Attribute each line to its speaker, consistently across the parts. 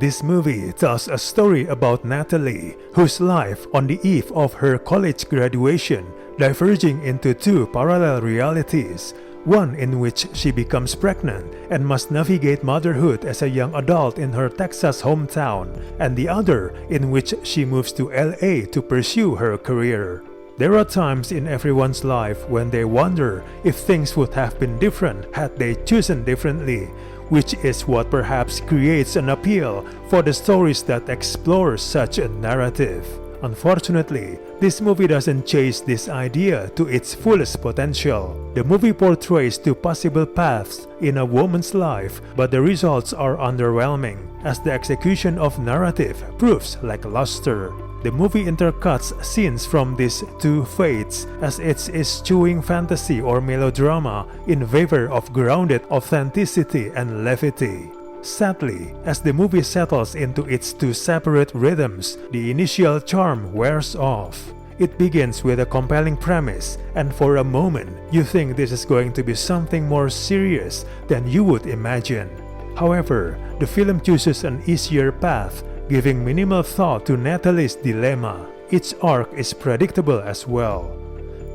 Speaker 1: This movie tells a story about Natalie, whose life on the eve of her college graduation diverging into two parallel realities, one in which she becomes pregnant and must navigate motherhood as a young adult in her Texas hometown, and the other in which she moves to LA to pursue her career. There are times in everyone's life when they wonder if things would have been different had they chosen differently, which is what perhaps creates an appeal for the stories that explore such a narrative. Unfortunately, this movie doesn't chase this idea to its fullest potential. The movie portrays two possible paths in a woman's life, but the results are underwhelming, as the execution of narrative proves lackluster. The movie intercuts scenes from these two fates as it's eschewing fantasy or melodrama in favor of grounded authenticity and levity. Sadly, as the movie settles into its two separate rhythms, the initial charm wears off. It begins with a compelling premise, and for a moment, you think this is going to be something more serious than you would imagine. However, the film chooses an easier path, giving minimal thought to Natalie's dilemma. Its arc is predictable as well.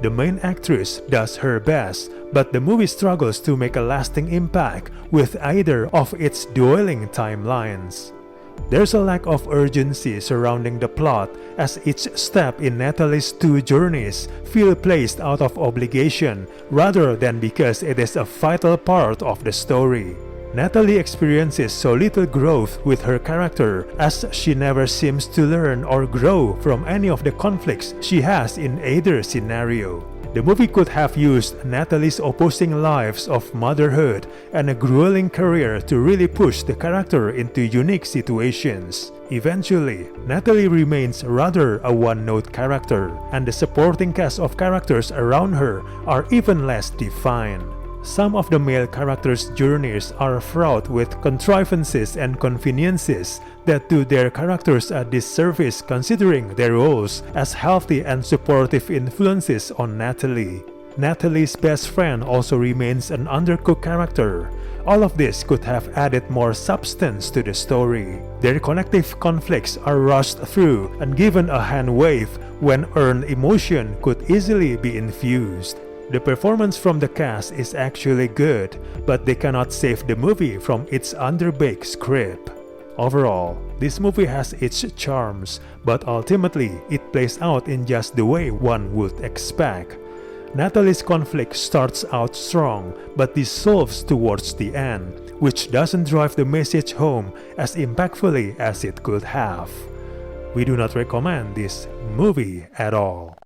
Speaker 1: The main actress does her best, but the movie struggles to make a lasting impact with either of its dueling timelines. There's a lack of urgency surrounding the plot, as each step in Natalie's two journeys feel placed out of obligation rather than because it is a vital part of the story. Natalie experiences so little growth with her character, as she never seems to learn or grow from any of the conflicts she has in either scenario. The movie could have used Natalie's opposing lives of motherhood and a grueling career to really push the character into unique situations. Eventually, Natalie remains rather a one-note character, and the supporting cast of characters around her are even less defined. Some of the male characters' journeys are fraught with contrivances and conveniences that do their characters a disservice considering their roles as healthy and supportive influences on Natalie. Natalie's best friend also remains an undercooked character. All of this could have added more substance to the story. Their collective conflicts are rushed through and given a hand wave when earned emotion could easily be infused. The performance from the cast is actually good, but they cannot save the movie from its underbaked script. Overall, this movie has its charms, but ultimately it plays out in just the way one would expect. Natalie's conflict starts out strong, but dissolves towards the end, which doesn't drive the message home as impactfully as it could have. We do not recommend this movie at all.